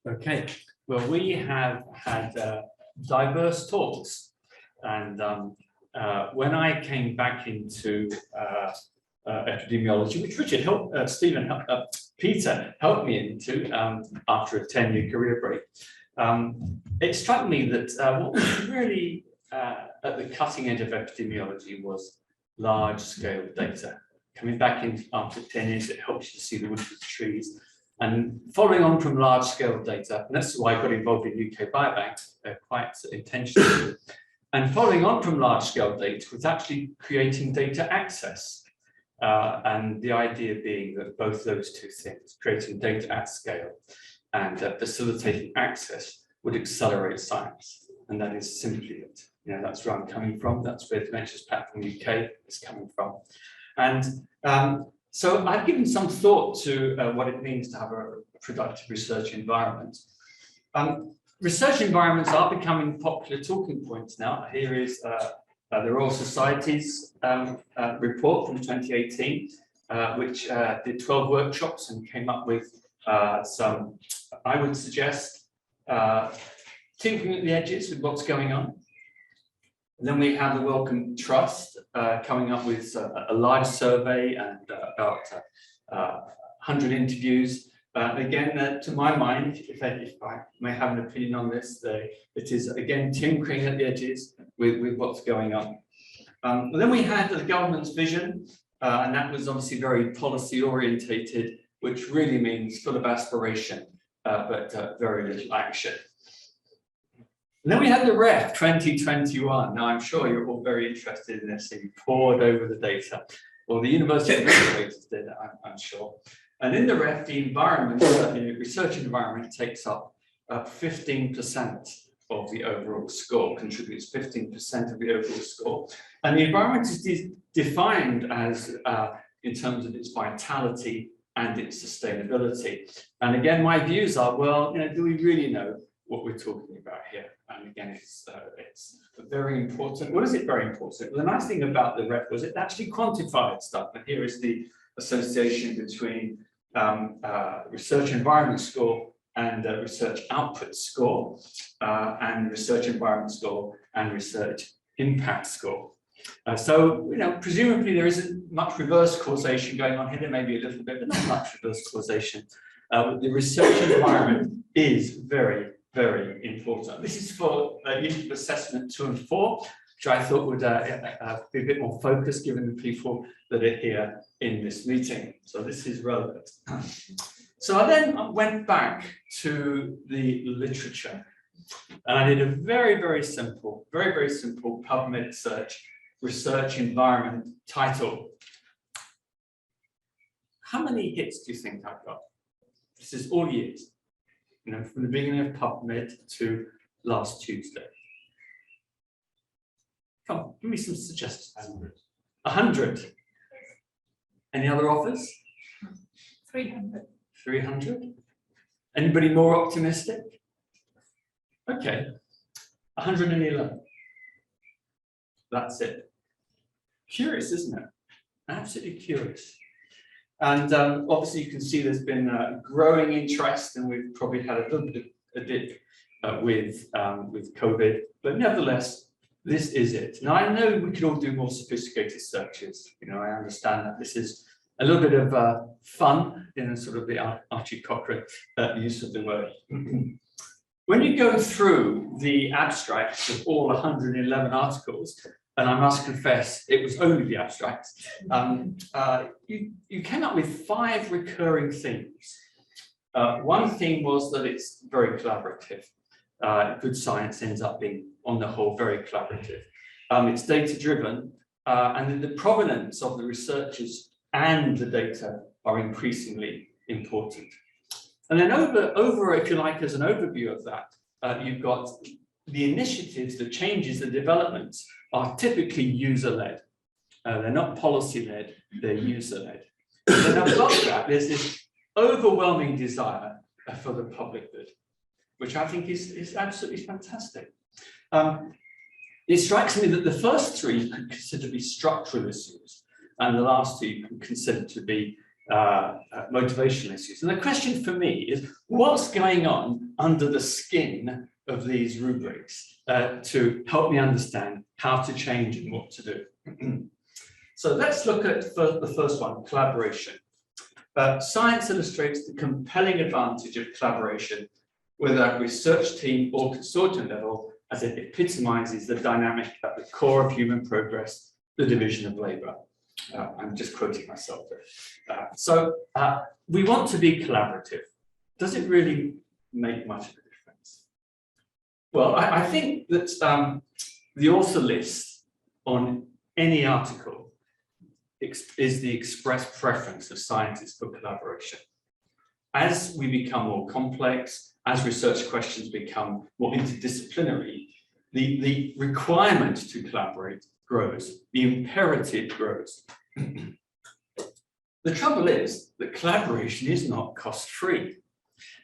Okay, well, we have had diverse talks, and when I came back into epidemiology, which Peter helped me into after a 10-year career break, it struck me that what was really at the cutting edge of epidemiology was large-scale data. Coming back in after 10 years, it helps you to see the wood for the trees. And following on from large-scale data, and that's why I got involved in UK Biobank quite intentionally. And following on from large-scale data was actually creating data access. And the idea being that both those two things, creating data at scale and facilitating access, would accelerate science. And that is simply it. You know, that's where I'm coming from. That's where Dementia's Platform UK is coming from. And so I've given some thought to what it means to have a productive research environment. Research environments are becoming popular talking points now. Here is the Royal Society's report from 2018, which did 12 workshops and came up with some, I would suggest, tinkering at the edges with what's going on. And then we have the Wellcome Trust coming up with a live survey and about 100 interviews. Again, to my mind, if I may have an opinion on this, it is again tinkering at the edges with what's going on. And then we had the government's vision, and that was obviously very policy orientated, which really means full of aspiration, but very little action. And then we had the REF 2021. Now, I'm sure you're all very interested in this, so you pored over the data. Well, the University of Regulators did, I'm sure. And in the REF, the environment, the research environment takes up 15% of the overall score, contributes 15% of the overall score. And the environment is defined as, in terms of its vitality and its sustainability. And again, my views are, well, you know, do we really know what we're talking about here? And again, it's very important. What is it very important? Well, the nice thing about the REF was it actually quantified stuff. And here is the association between research environment score and research output score, and research environment score and research impact score. So, you know, presumably there isn't much reverse causation going on here. There may be a little bit, but not much reverse causation. The research environment is very, very important. This is for unit of assessment 2 and 4, which I thought would be a bit more focused given the people that are here in this meeting. So this is relevant. So I then went back to the literature, and I did a very, very simple Pubmed search, research environment title. How many hits do you think I've got? This is all years, you know, from the beginning of Pubmed to last Tuesday. Come on, give me some suggestions. 100. Any other offers? 300. 300. Anybody more optimistic? Okay, 111. That's it. Curious, isn't it? Absolutely curious. And obviously, you can see there's been growing interest, and we've probably had a little bit of a dip with COVID, but nevertheless, this is it. Now, I know we could all do more sophisticated searches. You know, I understand that this is a little bit of fun in sort of the Archie Cochrane use of the word. When you go through the abstracts of all 111 articles, and I must confess, it was only the abstracts, you came up with 5 recurring themes. One theme was that it's very collaborative. Good science ends up being, on the whole, very collaborative. It's data-driven, and the provenance of the researchers and the data are increasingly important. And then over, if you like, as an overview of that, you've got the initiatives, the changes, the developments are typically user-led. They're not policy-led, they're user-led. And then above that, there's this overwhelming desire for the public good, which I think is absolutely fantastic. It strikes me that the first 3 you could consider to be structural issues, and the last 2 you can consider to be motivational issues. And the question for me is, what's going on under the skin of these rubrics to help me understand how to change and what to do? So let's look at the first one, collaboration. Science illustrates the compelling advantage of collaboration, whether at research team or consortium level, as it epitomizes the dynamic at the core of human progress, the division of labor. I'm just quoting myself there. So we want to be collaborative. Does it really make much of a difference? Well, I think that the author list on any article is the express preference of scientists for collaboration. As we become more complex, as research questions become more interdisciplinary, the requirement to collaborate grows, the imperative grows. The trouble is that collaboration is not cost-free.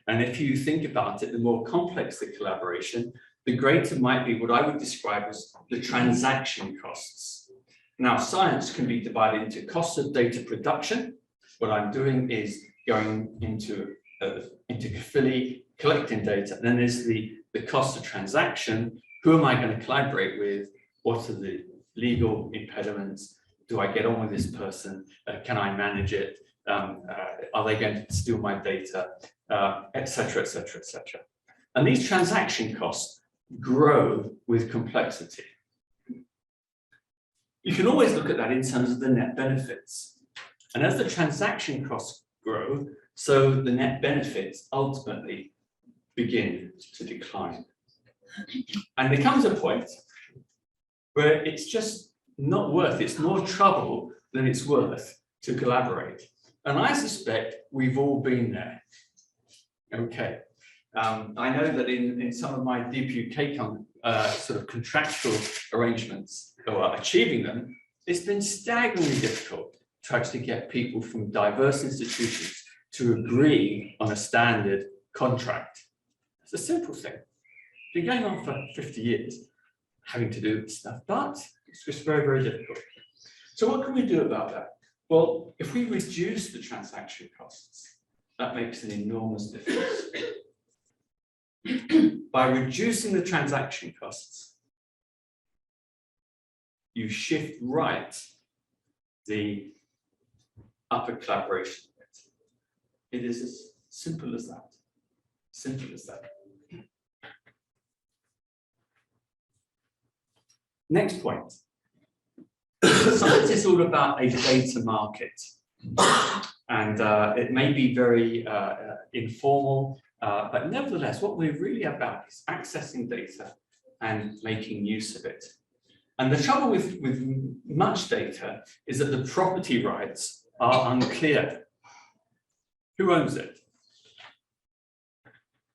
And if you think about it, the more complex the collaboration, the greater might be what I would describe as the transaction costs. Now, science can be divided into costs of data production. What I'm doing is going into Philly, collecting data. And then there's the cost of transaction. Who am I going to collaborate with? What are the legal impediments? Do I get on with this person? Can I manage it? Are they going to steal my data? Et cetera, et cetera, et cetera. And these transaction costs grow with complexity. You can always look at that in terms of the net benefits. And as the transaction costs grow, so the net benefits ultimately begin to decline. And there comes a point where it's just not worth, it's more trouble than it's worth to collaborate. And I suspect we've all been there. Okay. I know that in some of my DPUK sort of contractual arrangements, or achieving them, it's been staggeringly difficult to actually get people from diverse institutions to agree on a standard contract. It's a simple thing. It's been going on for 50 years, having to do this stuff, but it's just very, very difficult. So what can we do about that? Well, if we reduce the transaction costs, that makes an enormous difference. By reducing the transaction costs, you shift right the upper collaboration rate. It is as simple as that. Simple as that. Next point. Science is all about a data market. And it may be very informal, but nevertheless, what we're really about is accessing data and making use of it. And the trouble with much data is that the property rights are unclear. Who owns it?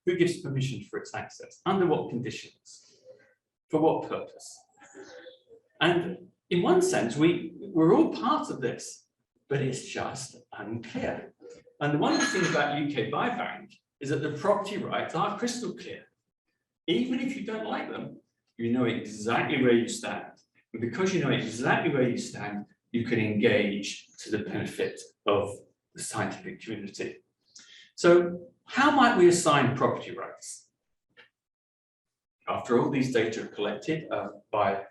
Who gives permission for its access? Under what conditions? For what purpose? And in one sense, we're all part of this, but it's just unclear. And the wonderful thing about UK Biobank is that the property rights are crystal clear. Even if you don't like them, you know exactly where you stand. And because you know exactly where you stand, you can engage to the benefit of the scientific community. So how might we assign property rights? After all, these data are collected by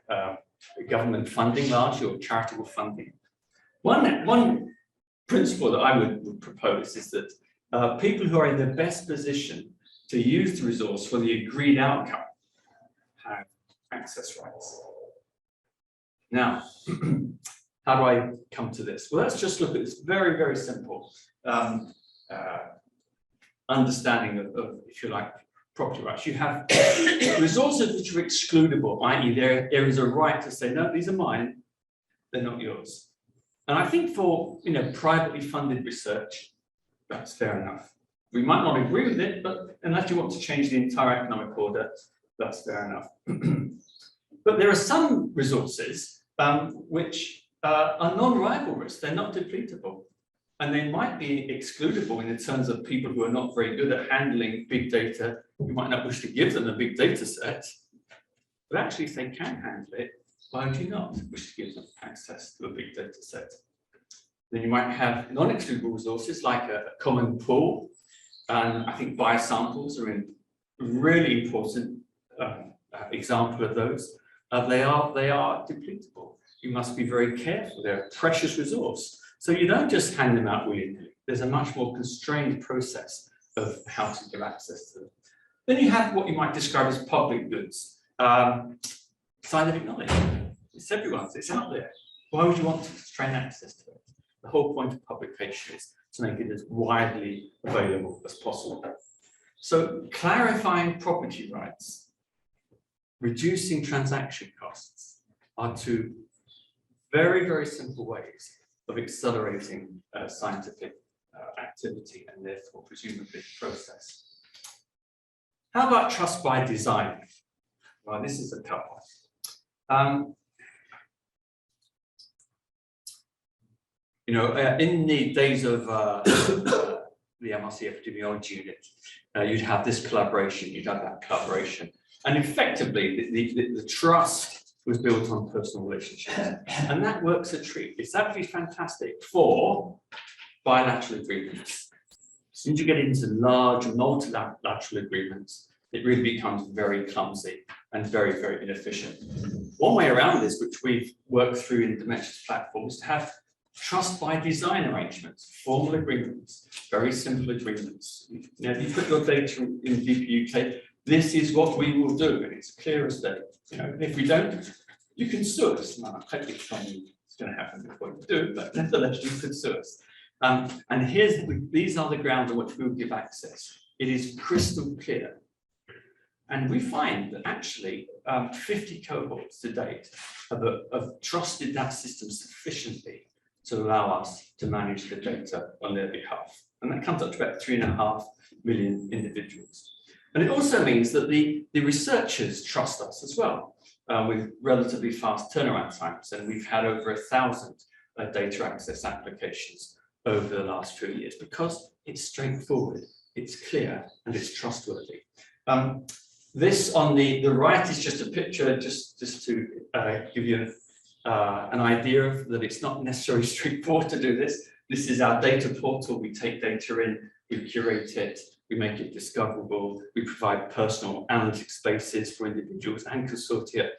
government funding, largely, or charitable funding. One principle that I would propose is that people who are in the best position to use the resource for the agreed outcome have access rights. Now, how do I come to this? Well, let's just look at this very, very simple understanding of, if you like, property rights. You have resources which are excludable, i.e. there is a right to say, no, these are mine, they're not yours. And I think for privately funded research, that's fair enough. We might not agree with it, but unless you want to change the entire economic order, that's fair enough. But there are some resources which are non-rivalrous, they're not depletable. And they might be excludable in the terms of people who are not very good at handling big data. You might not wish to give them a big data set, but actually if they can handle it, why do you not wish to give them access to a big data set? Then you might have non-excludable resources like a common pool. And I think biosamples are a really important example of those. They are depletable. You must be very careful. They're a precious resource. So you don't just hand them out willy-nilly. There's a much more constrained process of how to give access to them. Then you have what you might describe as public goods. Scientific knowledge. It's everyone's. It's out there. Why would you want to constrain access to it? The whole point of publication is to make it as widely available as possible. So clarifying property rights, reducing transaction costs are two very, very simple ways of accelerating scientific activity and therefore presumably process. How about trust by design? Well, this is a tough one. In the days of the MRC epidemiology unit, you'd have this collaboration, you'd have that collaboration. And effectively, the trust was built on personal relationships. And that works a treat. It's absolutely fantastic for bilateral agreements. As soon as you get into large multilateral agreements, it really becomes very clumsy and very, very inefficient. One way around this, which we've worked through in the Dimensions platform, is to have trust by design arrangements, formal agreements, very simple agreements. You put your data in DPUK, this is what we will do, and it's clear as day. If we don't, you can sue us. No, I hope it's going to happen before you do, but nevertheless, you could sue us. And these are the grounds on which we will give access. It is crystal clear. And we find that actually 50 cohorts to date have trusted that system sufficiently to allow us to manage the data on their behalf. And that comes up to about 3.5 million individuals. And it also means that the researchers trust us as well, with relatively fast turnaround times. And we've had over 1,000 data access applications over the last few years because it's straightforward, it's clear, and it's trustworthy. This on the right is just a picture, just to give you an idea of that it's not necessarily straightforward to do this. This is our data portal. We take data in, we curate it, we make it discoverable, we provide personal analytic spaces for individuals and consortia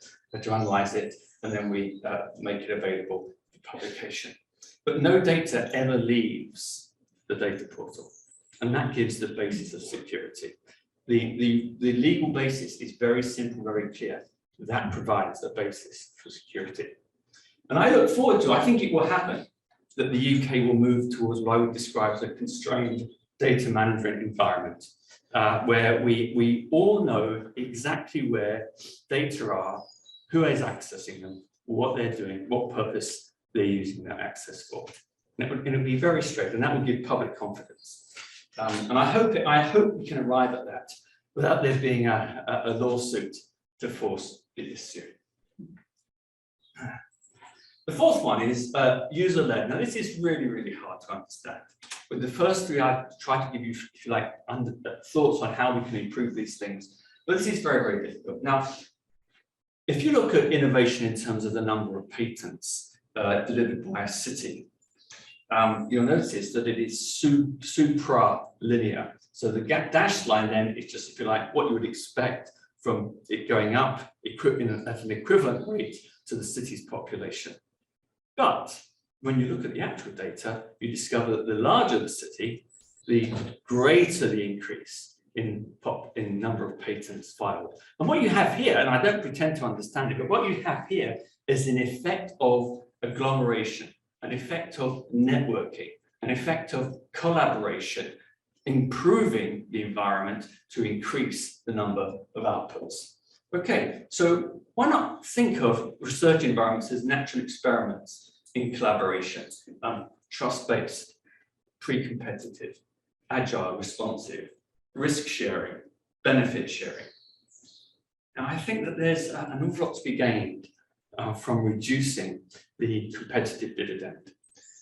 to analyze it, and then we make it available for publication. But no data ever leaves the data portal, and that gives the basis of security. The legal basis is very simple, very clear. That provides a basis for security. And I look forward to, I think it will happen, that the UK will move towards what I would describe as a constrained data management environment, where we all know exactly where data are, who is accessing them, what they're doing, what purpose they're using that access for. And it'll be very straight, and that will give public confidence. And I hope we can arrive at that without there being a lawsuit to force the issue. The fourth one is user-led. Now, this is really, really hard to understand. With the first three, I've tried to give you, if you like, thoughts on how we can improve these things. But this is very, very difficult. Now, if you look at innovation in terms of the number of patents delivered by a city, you'll notice that it is supra-linear. So the dashed line then is just, if you like, what you would expect from it going up at an equivalent rate to the city's population. But when you look at the actual data, you discover that the larger the city, the greater the increase in number of patents filed. And what you have here, and I don't pretend to understand it, but what you have here is an effect of agglomeration, an effect of networking, an effect of collaboration, improving the environment to increase the number of outputs. Okay, so why not think of research environments as natural experiments in collaboration, trust-based, pre-competitive, agile, responsive, risk sharing, benefit sharing. Now, I think that there's an awful lot to be gained from reducing the competitive dividend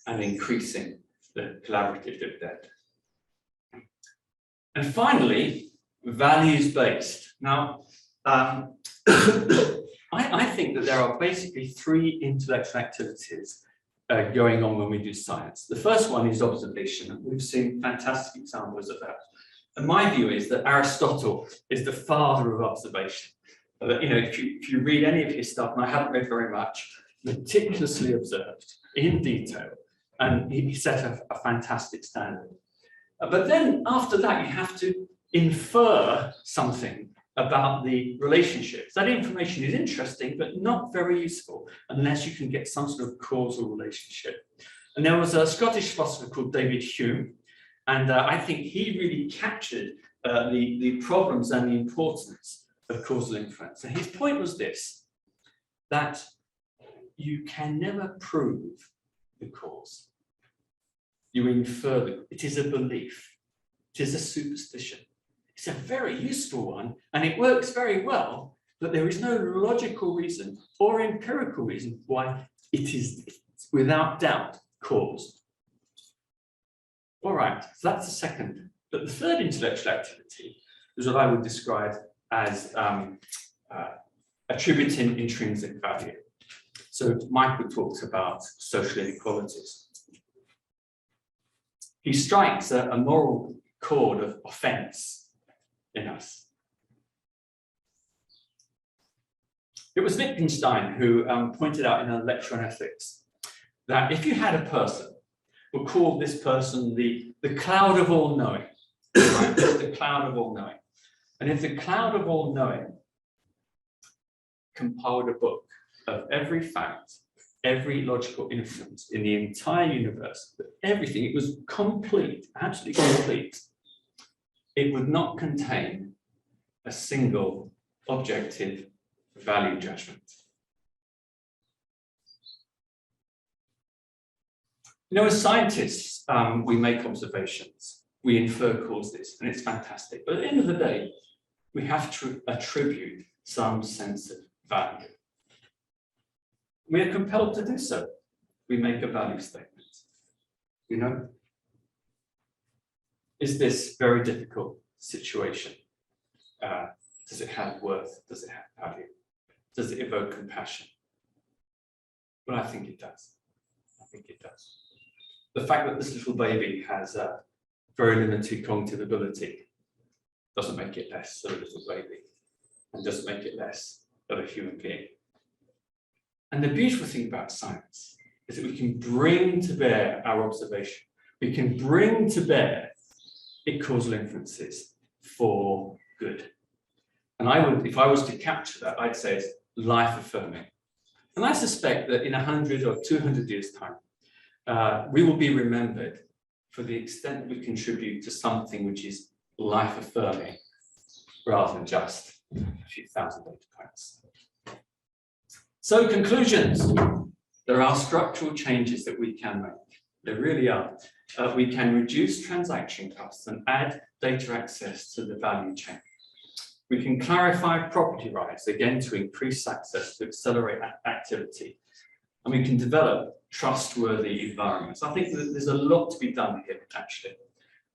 and increasing the collaborative dividend. And finally, values-based. Now, I think that there are basically three intellectual activities going on when we do science. The first one is observation. We've seen fantastic examples of that. And my view is that Aristotle is the father of observation. You know, if you read any of his stuff, and I haven't read very much, meticulously observed in detail, and he set a fantastic standard. But then after that, you have to infer something about the relationships. That information is interesting, but not very useful unless you can get some sort of causal relationship. And there was a Scottish philosopher called David Hume, and I think he really captured the problems and the importance of causal inference. And his point was this, that you can never prove the cause. You infer it is a belief, it is a superstition. It's a very useful one, and it works very well, but there is no logical reason or empirical reason why it is without doubt caused. All right, so that's the second. But the third intellectual activity is what I would describe as attributing intrinsic value. So Michael talks about social inequalities. He strikes a moral chord of offense in us. It was Wittgenstein who pointed out in a lecture on ethics that if you had a person, we'll call this person the cloud of all knowing, right? The cloud of all knowing. And if the cloud of all knowing compiled a book of every fact, every logical inference in the entire universe, everything, it was complete, absolutely complete, it would not contain a single objective value judgment. You know, as scientists, we make observations, we infer causes, and it's fantastic. But at the end of the day, we have to attribute some sense of value. We are compelled to do so. We make a value statement. You know, is this very difficult situation? Does it have worth? Does it have value? Does it evoke compassion? Well, I think it does. I think it does. The fact that this little baby has a very limited cognitive ability doesn't make it less of a little baby, and doesn't make it less of a human being. And the beautiful thing about science is that we can bring to bear our observation. We can bring to bear causal inferences for good. And I would, if I was to capture that, I'd say it's life affirming. And I suspect that in 100 or 200 years' time, we will be remembered for the extent we contribute to something which is life affirming, rather than just a few thousand data points. So conclusions, there are structural changes that we can make. There really are. We can reduce transaction costs and add data access to the value chain. We can clarify property rights, again, to increase access, to accelerate activity. And we can develop trustworthy environments. I think that there's a lot to be done here, actually.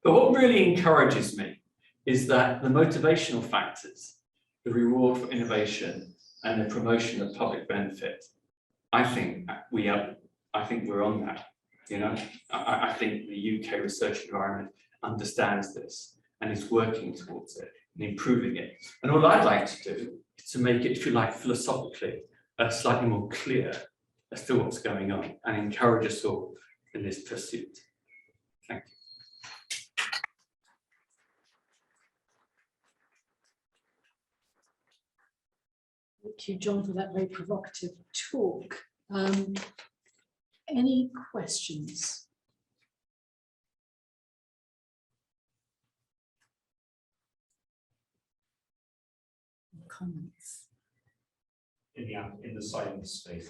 But what really encourages me is that the motivational factors, the reward for innovation and the promotion of public benefit, I think we're on that. You know, I think the UK research environment understands this and is working towards it and improving it. And all I'd like to do is to make it, if you like, philosophically slightly more clear as to what's going on and encourage us all in this pursuit. Thank you. Thank you, John, for that very provocative talk. Any questions? Comments? In the science space,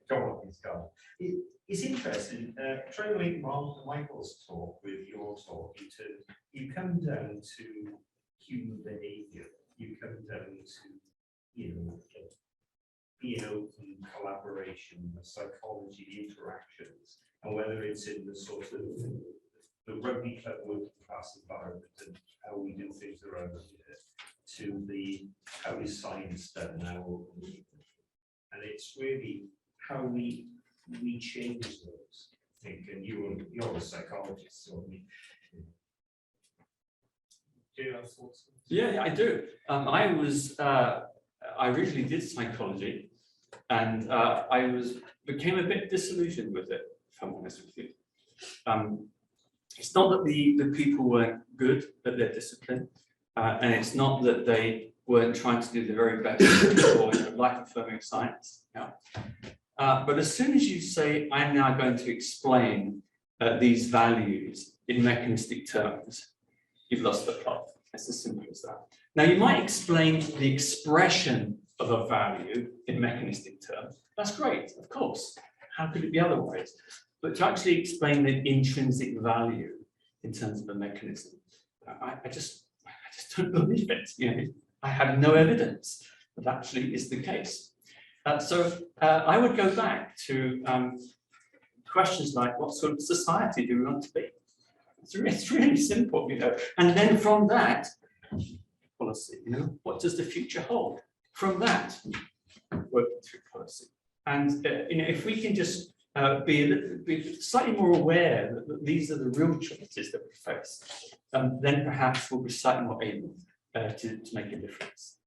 go on, please go. It's interesting. Try to link Michael's talk with your talk. You come down to human behaviour. You come down to, you know, being open, collaboration, the psychology, the interactions, and whether it's in the sort of the rugby club working class environment and how we do things around here, to the how is science done now, and it's really how we we change those? I think, and you're a psychologist, so do you have thoughts? Yeah, I do. I originally did psychology, and became a bit disillusioned with it, if I'm honest with you. It's not that the people weren't good at their discipline, and it's not that they weren't trying to do the very best for life-affirming science. Yeah. But as soon as you say, I'm now going to explain these values in mechanistic terms, you've lost the plot. It's as simple as that. Now, you might explain the expression of a value in mechanistic terms. That's great, of course. How could it be otherwise? But to actually explain the intrinsic value in terms of a mechanism, I just don't believe it. You know, I have no evidence that actually is the case. So I would go back to questions like, what sort of society do we want to be? It's really simple, you know. And then from that, policy, you know, what does the future hold? From that, working through policy. And you know, if we can just be slightly more aware that these are the real choices that we face, then perhaps we'll be slightly more able to make a difference.